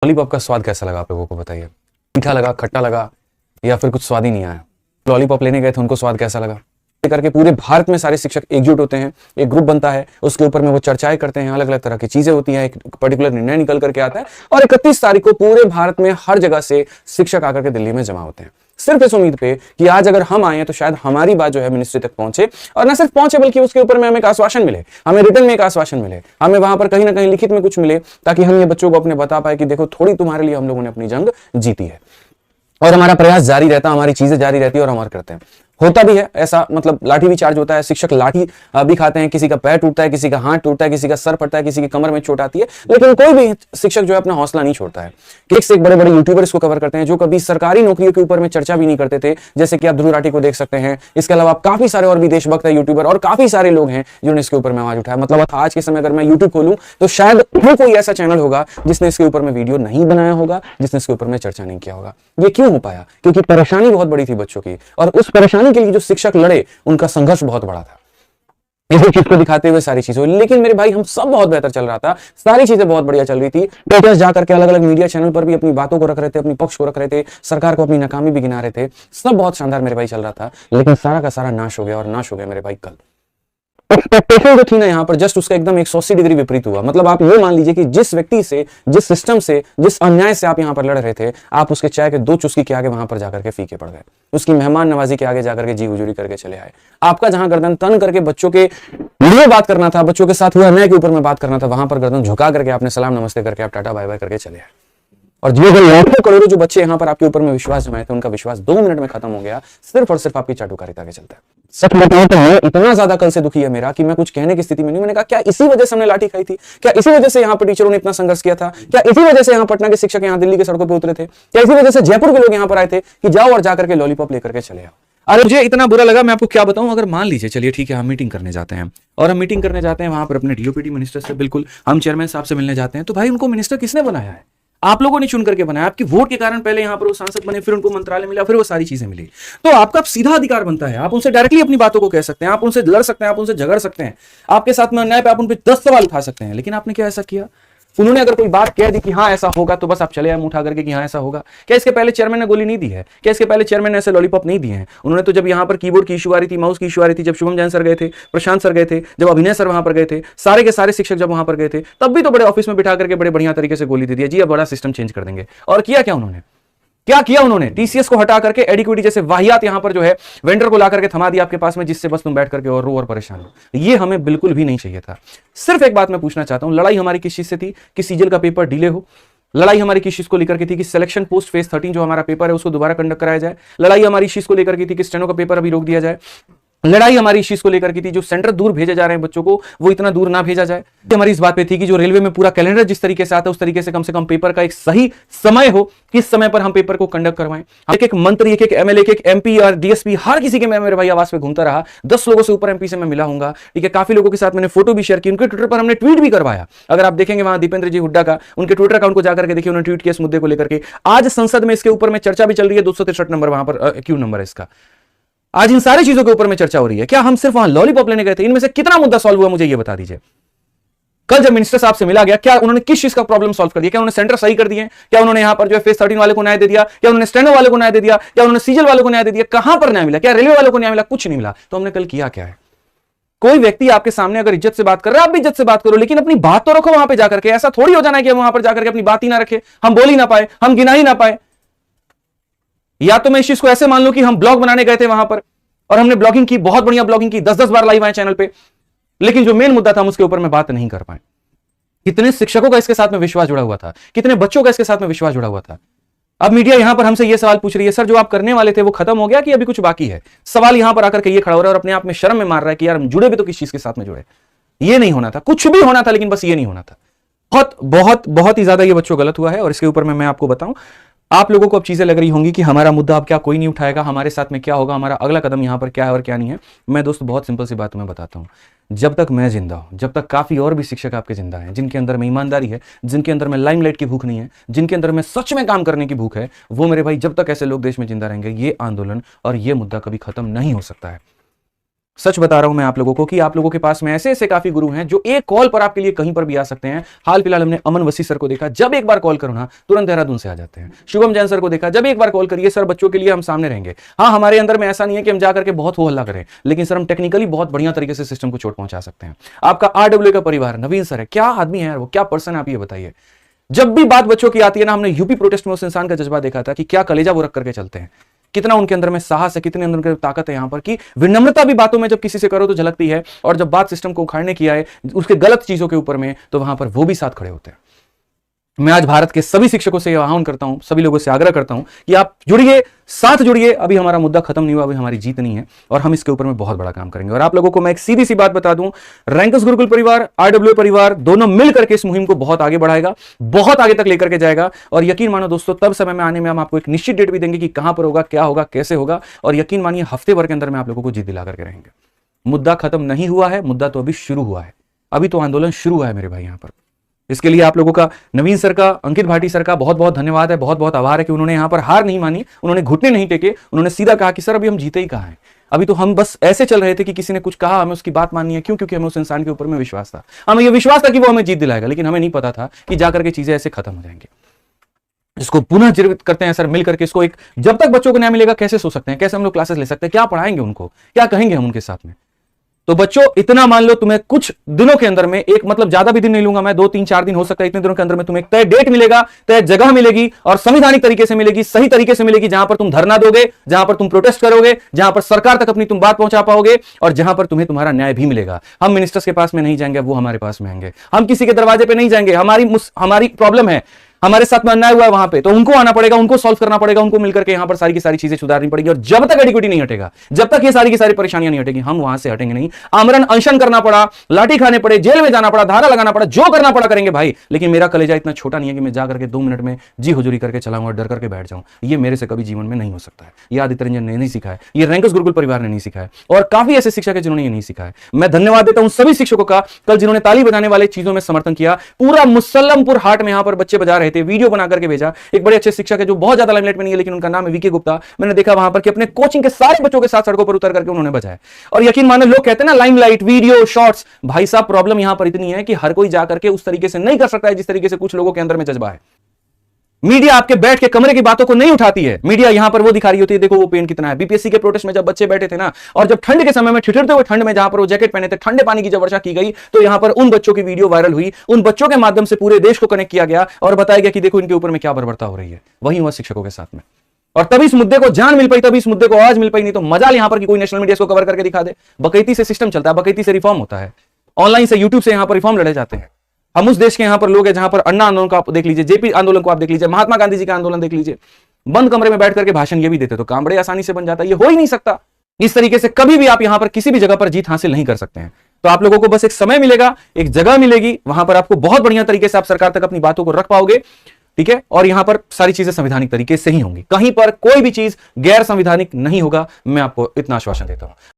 Lollipop का स्वाद कैसा लगा आप लोगों को बताइए। मीठा लगा, खट्टा लगा, या फिर कुछ स्वाद ही नहीं आया। लॉलीपॉप लेने गए थे, उनको स्वाद कैसा लगा। करके पूरे भारत में सारे शिक्षक एकजुट होते हैं, एक ग्रुप बनता है, उसके ऊपर में वो चर्चाएं करते हैं, अलग अलग तरह की चीजें होती हैं, एक पर्टिकुलर निर्णय निकल करके आता है और 31 तारीख को पूरे भारत में हर जगह से शिक्षक आकर के दिल्ली में जमा होते हैं, सिर्फ इस उम्मीद पे कि आज अगर हम आए तो शायद हमारी बात जो है मिनिस्ट्री तक पहुंचे, और न सिर्फ पहुंचे बल्कि उसके ऊपर में हमें एक आश्वासन मिले, हमें रिटर्न में एक आश्वासन मिले, हमें वहां पर कहीं ना कहीं लिखित में कुछ मिले, ताकि हम ये बच्चों को अपने बता पाए कि देखो थोड़ी तुम्हारे लिए हम लोगों ने अपनी जंग जीती है और हमारा प्रयास जारी रहता, हमारी चीजें जारी रहती है और हम करते हैं। होता भी है ऐसा, मतलब लाठी भी चार्ज होता है, शिक्षक लाठी भी खाते हैं, किसी का पैर टूटता है, किसी का हाथ टूटता है, किसी का सर फटता है, किसी की कमर में चोट आती है, लेकिन कोई भी शिक्षक जो है अपना हौसला नहीं छोड़ता है। एक से एक बड़े बड़े यूट्यूबर इसको कवर करते हैं जो कभी सरकारी नौकरियों के ऊपर में चर्चा भी नहीं करते थे, जैसे कि आप ध्रुव राठी को देख सकते हैं। इसके अलावा काफी सारे और भी देशभक्त है यूट्यूबर और काफी सारे लोग हैं जिन्होंने इसके ऊपर में आवाज उठाया। मतलब आज के समय अगर मैं यूट्यूब खोलूं तो शायद कोई ऐसा चैनल होगा जिसने इसके ऊपर में वीडियो नहीं बनाया होगा, जिसने इसके ऊपर में चर्चा नहीं किया होगा। ये क्यों हो पाया? क्योंकि परेशानी बहुत बड़ी थी बच्चों की, और उस परेशानी के लिए जो शिक्षक लड़े उनका संघर्ष बहुत बड़ा था। इसी चीज को दिखाते हुए सारी चीजें, लेकिन मेरे भाई हम सब बहुत बेहतर चल रहा था, सारी चीजें बहुत बढ़िया चल रही थी। टीचर्स जाकर के अलग अलग मीडिया चैनल पर भी अपनी बातों को रख रहे थे, अपनी पक्ष को रख रहे थे, सरकार को अपनी नाकामी भी गिना रहे थे, सब बहुत शानदार मेरे भाई चल रहा था। लेकिन सारा का सारा नाश हो गया, और नाश हो गया मेरे भाई कल। एक्सपेक्टेशन जो थी ना यहाँ पर, जस्ट उसका एकदम 180 डिग्री विपरीत हुआ। मतलब आप ये मान लीजिए कि जिस व्यक्ति से, जिस सिस्टम से, जिस अन्याय से आप यहाँ पर लड़ रहे थे, आप उसके चाय के 2 चुस्की के आगे वहां पर जाकर के फीके पड़ गए, उसकी मेहमान नवाजी के आगे जाकर के जी हुजूरी करके चले आए। आपका जहां गर्दन तन करके बच्चों के लिए बात करना था, बच्चों के साथ हुए अन्याय के ऊपर में बात करना था, वहां पर गर्दन झुका करके आपने सलाम नमस्ते करके आप टाटा बाय बाय करके चले आए। और जो लाखों करोड़ों जो बच्चे यहाँ पर आपके ऊपर में विश्वास जमाए थे, उनका विश्वास 2 मिनट में खत्म हो गया, सिर्फ और सिर्फ आपकी चाटुकारिता के चलते। सच बताऊं तो मैं इतना ज्यादा कल से दुखी है मेरा कि मैं कुछ कहने की स्थिति में नहीं। मैंने कहा क्या इसी वजह से हमने लाठी खाई थी? क्या इसी वजह से यहाँ पर टीचरों ने इतना संघर्ष किया था? क्या इसी वजह से यहाँ पटना के शिक्षक यहाँ दिल्ली के सड़कों पर उतरे थे? क्या इसी वजह से जयपुर के लोग यहाँ पर आए थे कि जाओ और जाकर के लॉलीपॉप लेकर के चले आओ? अरे मुझे इतना बुरा लगा, मैं आपको क्या बताऊं। अगर मान लीजिए, चलिए ठीक है, हम मीटिंग करने जाते हैं, और हम मीटिंग करने जाते हैं वहां पर अपने डीओपीटी मिनिस्टर से, बिल्कुल हम चेयरमैन साहब से मिलने जाते हैं, तो भाई उनको मिनिस्टर किसने बनाया है? आप लोगों ने चुन करके बनाया, आपकी वोट के कारण पहले यहां पर वो सांसद बने, फिर उनको मंत्रालय मिला, फिर वो सारी चीजें मिली। तो आपका सीधा अधिकार बनता है, आप उनसे डायरेक्टली अपनी बातों को कह सकते हैं, आप उनसे लड़ सकते हैं, आप उनसे झगड़ सकते हैं, आपके साथ में अन्याय पे आप उन पे 10 सवाल उठा सकते हैं। लेकिन आपने क्या ऐसा किया? उन्होंने अगर कोई बात कह दी कि हाँ ऐसा होगा, तो बस आप चले आए मुंह उठा करके कि हाँ ऐसा होगा। क्या इसके पहले चेयरमैन ने गोली नहीं दी है? क्या इसके पहले चेयरमैन ने ऐसे लॉलीपॉप नहीं दिए हैं? उन्होंने तो जब यहाँ पर कीबोर्ड की इशू आ रही थी, माउस की इशू आ रही थी, जब शुभम जैन सर गए थे, प्रशांत सर गए थे, जब अभिनय सर वहां पर गए थे, सारे के सारे शिक्षक जब वहां पर गए थे, तब भी तो बड़े ऑफिस में बिठा करके बड़े बढ़िया तरीके से गोली दे दिया, जी अब बड़ा सिस्टम चेंज कर देंगे। और किया क्या उन्होंने? क्या किया उन्होंने? टीसीएस को हटा करके एडिक्विटी जैसे वाहियात यहां पर जो है वेंडर को ला करके थमा दिया आपके पास में, जिससे बस तुम बैठ करके और रो और परेशान हो। ये हमें बिल्कुल भी नहीं चाहिए था। सिर्फ एक बात मैं पूछना चाहता हूं, लड़ाई हमारी किस चीज से थी कि सीजीएल का पेपर डिले हो? लड़ाई हमारी किस चीज को लेकर के थी कि सिलेक्शन पोस्ट फेज 13 जो हमारा पेपर है उसको दोबारा कंडक्ट कराया जाए? लड़ाई हमारी इस चीज को लेकर के थी कि स्टेनो का पेपर अभी रोक दिया जाए? लड़ाई हमारी इस चीज को लेकर की थी जो सेंटर दूर भेजे जा रहे हैं बच्चों को, वो इतना दूर ना भेजा जाए? हमारी इस बात पे थी कि जो रेलवे में पूरा कैलेंडर जिस तरीके से आता है उस तरीके से कम पेपर का एक सही समय हो, किस समय पर हम पेपर को कंडक्ट करवाएं। एक एक मंत्री, एक एक एमएलए, एक एक एमपी और डीएसपी, हर किसी के मैं मेरे भाई आवाज पे घूमता रहा। 10 लोगों से ऊपर एमपी से मैं मिला हूंगा, ठीक है। काफी लोगों के साथ मैंने फोटो भी शेयर की, उनके ट्विटर पर हमने ट्वीट भी करवाया। अगर आप देखेंगे वहां दीपेंद्र जी हुड्डा का, उनके ट्विटर अकाउंट को जाकर के देखिए, उन्होंने ट्वीट किया इस मुद्दे को लेकर के। आज संसद में इसके ऊपर में चर्चा भी चल रही है, 263 नंबर वहां पर क्यों नंबर है इसका। आज इन सारी चीजों के ऊपर में चर्चा हो रही है। क्या हम सिर्फ वहां लॉलीपॉप लेने गए थे? इनमें से कितना मुद्दा सॉल्व हुआ मुझे ये बता दीजिए। कल जब मिनिस्टर साहब से मिला गया, क्या उन्होंने किस चीज का प्रॉब्लम सॉल्व कर दिया? क्या उन्होंने सेंटर सही कर दिए? क्या उन्होंने यहां पर जो है फेज 13 वाले को न्याय दे दिया? क्या उन्होंने स्टेनो वाले को न्याय दे दिया? क्या उन्होंने सीजीएल वाले को न्याय दे दिया? कहां पर न्याय मिला? क्या रेलवे वाले को न्याय मिला? कुछ नहीं मिला। तो हमने कल किया क्या है? कोई व्यक्ति आपके सामने अगर इज्जत से बात कर रहा है, आप भी इज्जत से बात करो, लेकिन अपनी बात तो रखो वहां पर जाकर के। ऐसा थोड़ी हो जाना है कि हम वहां पर जाकर के अपनी बात ही ना रखे, हम बोल ही ना पाए, हम गिना ही ना पाए। या तो मैं इस चीज को ऐसे मान लूं कि हम ब्लॉग बनाने गए थे वहां पर और हमने ब्लॉगिंग की, बहुत बढ़िया ब्लॉगिंग की, 10-10 बार लाइव आए चैनल पे, लेकिन जो मेन मुद्दा था हम उसके ऊपर में बात नहीं कर पाए। कितने शिक्षकों का इसके साथ में विश्वास जुड़ा हुआ था, कितने बच्चों का इसके साथ में विश्वास जुड़ा हुआ था। अब मीडिया यहां पर हमसे यह सवाल पूछ रही है, सर जो आप करने वाले थे वो खत्म हो गया कि अभी कुछ बाकी है? सवाल यहां पर आकर के ये खड़ा हो रहा है और अपने आप में शर्म में मार रहा है कि यार हम जुड़े भी तो किस चीज के साथ में जुड़े। ये नहीं होना था, कुछ भी होना था, लेकिन बस ये नहीं होना था। बहुत बहुत बहुत ही ज्यादा ये बच्चों गलत हुआ है। और इसके ऊपर में मैं आपको बताऊं, आप लोगों को अब चीजें लग रही होंगी कि हमारा मुद्दा अब क्या कोई नहीं उठाएगा, हमारे साथ में क्या होगा, हमारा अगला कदम यहां पर क्या है और क्या नहीं है। मैं दोस्त बहुत सिंपल सी बात मैं बताता हूं, जब तक मैं जिंदा हूं, जब तक काफी और भी शिक्षक आपके जिंदा हैं, जिनके अंदर में ईमानदारी है, जिनके अंदर में लाइमलाइट की भूख नहीं है, जिनके अंदर में सच में काम करने की भूख है, वो मेरे भाई जब तक ऐसे लोग देश में जिंदा रहेंगे, ये आंदोलन और ये मुद्दा कभी खत्म नहीं हो सकता है। सच बता रहा हूं मैं आप लोगों को कि आप लोगों के पास में ऐसे ऐसे काफी गुरु हैं जो एक कॉल पर आपके लिए कहीं पर भी आ सकते हैं। हाल फिलहाल हमने अमन वसी सर को देखा, जब एक बार कॉल करो ना तुरंत देहरादून से आ जाते हैं। शुभम जैन सर को देखा, जब एक बार कॉल करिए सर बच्चों के लिए हम सामने रहेंगे। हाँ, हमारे अंदर में ऐसा नहीं है कि हम जाकर के बहुत हो हल्ला करें, लेकिन सर हम टेक्निकली बहुत बढ़िया तरीके से सिस्टम को चोट पहुंचा सकते हैं। आपका आरडब्ल्यू का परिवार नवीन सर है, क्या आदमी है यार वो, क्या पर्सन है आप ये बताइए। जब भी बात बच्चों की आती है ना, हमने यूपी प्रोटेस्ट में उस इंसान का जज्बा देखा था कि क्या कलेजा वो रख करके चलते हैं, कितना उनके अंदर में साहस है, कितने अंदर ताकत है यहां पर, कि विनम्रता भी बातों में जब किसी से करो तो झलकती है, और जब बात सिस्टम को उखाड़ने की आए उसके गलत चीजों के ऊपर में, तो वहां पर वो भी साथ खड़े होते हैं। मैं आज भारत के सभी शिक्षकों से आह्वान करता हूं, सभी लोगों से आग्रह करता हूं कि आप जुड़िए, साथ जुड़िए। अभी हमारा मुद्दा खत्म नहीं हुआ, अभी हमारी जीत नहीं है, और हम इसके ऊपर में बहुत बड़ा काम करेंगे। और आप लोगों को मैं एक सीधी सी बात बता दूं, रैंकर्स गुरुकुल परिवार, आरडब्ल्यू परिवार दोनों मिलकर के इस मुहिम को बहुत आगे बढ़ाएगा, बहुत आगे तक लेकर के जाएगा। और यकीन मानो दोस्तों, तब समय में आने में हम आपको एक निश्चित डेट भी देंगे कि कहां पर होगा, क्या होगा, कैसे होगा, और यकीन मानिए हफ्ते भर के अंदर में आप लोगों को जीत दिला करके रहेंगे। मुद्दा खत्म नहीं हुआ है, मुद्दा तो अभी शुरू हुआ है, अभी तो आंदोलन शुरू हुआ है मेरे भाई। यहां पर इसके लिए आप लोगों का, नवीन सर का, अंकित भाटी सर का बहुत बहुत धन्यवाद है, बहुत बहुत आभार है कि उन्होंने यहां पर हार नहीं मानी, उन्होंने घुटने नहीं टेके, उन्होंने सीधा कहा कि सर अभी हम जीते ही कहां हैं, अभी तो हम बस ऐसे चल रहे थे कि किसी ने कुछ कहा हमें उसकी बात माननी है। क्यों? क्योंकि हमें उस इंसान के ऊपर में विश्वास था, हमें यह विश्वास था कि वो हमें जीत दिलाएगा, लेकिन हमें नहीं पता था कि जाकर के चीजें ऐसे खत्म हो जाएंगी। इसको पुनः जीवित करते हैं सर मिलकर के इसको। एक जब तक बच्चों को न्याय मिलेगा कैसे सो सकते हैं, कैसे हम लोग क्लासेस ले सकते हैं, क्या पढ़ाएंगे उनको, क्या कहेंगे हम उनके साथ में। तो बच्चों इतना मान लो, तुम्हें कुछ दिनों के अंदर में, एक मतलब ज्यादा भी दिन नहीं लूंगा मैं, 2-3-4 दिन हो सकता है, इतने दिनों के अंदर में तुम्हें एक तय डेट मिलेगा, तय जगह मिलेगी, और संवैधानिक तरीके से मिलेगी, सही तरीके से मिलेगी, जहां पर तुम धरना दोगे, जहां पर तुम प्रोटेस्ट करोगे, जहां पर सरकार तक अपनी तुम बात पहुंचा पाओगे, और जहां पर तुम्हें तुम्हारा न्याय भी मिलेगा। हम मिनिस्टर्स के पास में नहीं जाएंगे, वो हमारे पास में आएंगे। हम किसी के दरवाजे पे नहीं जाएंगे, हमारी प्रॉब्लम है, हमारे साथ में अन्याय हुआ है वहां पे, तो उनको आना पड़ेगा, उनको सॉल्व करना पड़ेगा, उनको मिलकर के यहां पर सारी की सारी चीजें सुधारनी पड़ेगी। और जब तक एडिक्विटी नहीं हटेगा, जब तक ये सारी की सारी परेशानियां नहीं हटेगी, हम वहां से हटेंगे नहीं। आमरण अनशन करना पड़ा, लाठी खाने पड़े, जेल में जाना पड़ा, धारा लगाना पड़ा, जो करना पड़ा करेंगे भाई, लेकिन मेरा कलेजा इतना छोटा नहीं है कि मैं जाकर के 2 मिनट में जी हुजूरी करके चलाऊं और डर करके बैठ जाऊं। ये मेरे से कभी जीवन में नहीं हो सकता है। ये आदित्य रंजन ने नहीं सीखा है, ये रैंकर्स गुरुकुल परिवार ने नहीं सीखा है, और काफी ऐसे शिक्षक है जिन्होंने ये नहीं सीखा है। मैं धन्यवाद देता हूं सभी शिक्षकों का, कल जिन्होंने ताली बजाने वाले चीजों में समर्थन किया। पूरा मुसल्लमपुर हाट में यहां पर बच्चे बजा रहे थे, वीडियो बना करके भेजा। एक बड़े अच्छे शिक्षक है जो बहुत ज्यादा लाइमलाइट में नहीं है, लेकिन उनका नाम है वीके गुप्ता। मैंने देखा वहां पर कि अपने कोचिंग के सारे बच्चों के साथ सड़कों पर उतर करके उन्होंने बजाया। और यकीन मानो, लोग कहते हैं ना लाइमलाइट, वीडियो, शॉर्ट्स, भाई साहब प्रॉब्लम यहां पर इतनी है कि हर कोई जाकर के उस तरीके से नहीं कर सकता है जिस तरीके से कुछ लोगों के अंदर में जज्बा है। मीडिया आपके बैठ के कमरे की बातों को नहीं उठाती है। मीडिया यहां पर वो दिखा रही होती है, देखो वो पेन कितना है। बीपीएससी के प्रोटेस्ट में जब बच्चे बैठे थे ना, और जब ठंड के समय में ठिठुरते हुए ठंड में जहां पर वो जैकेट पहने थे, ठंडे पानी की जब वर्षा की गई, तो यहां पर उन बच्चों की वीडियो वायरल हुई, उन बच्चों के माध्यम से पूरे देश को कनेक्ट किया गया और बताया गया कि देखो इनके ऊपर में क्या बर्बरता हो रही है। वही हुआ शिक्षकों के साथ में, और तभी इस मुद्दे को जान मिल पाई, तभी इस मुद्दे को आवाज मिल पाई। नहीं तो मजाल यहां पर कि कोई नेशनल मीडिया इसको कवर करके दिखा दे। बकैती से सिस्टम चलता है, बकैती से रिफॉर्म होता है, ऑनलाइन से, यूट्यूब से यहां पर रिफॉर्म लड़े जाते हैं। हम उस देश के यहां पर लोग हैं जहां पर अन्ना आंदोलन को आप देख लीजिए, जेपी आंदोलन को आप देख लीजिए, महात्मा गांधी जी का आंदोलन देख लीजिए, बंद कमरे में बैठ करके भाषण ये भी देते, तो काम बड़े आसानी से बन जाता है। ये हो ही नहीं सकता इस तरीके से, कभी भी आप यहां पर किसी भी जगह पर जीत हासिल नहीं कर सकते हैं। तो आप लोगों को बस एक समय मिलेगा, एक जगह मिलेगी, वहां पर आपको बहुत बढ़िया तरीके से आप सरकार तक अपनी बातों को रख पाओगे, ठीक है। और यहां पर सारी चीजें संवैधानिक तरीके से ही होंगी, कहीं पर कोई भी चीज गैर संवैधानिक नहीं होगा, मैं आपको इतना आश्वासन देता हूं।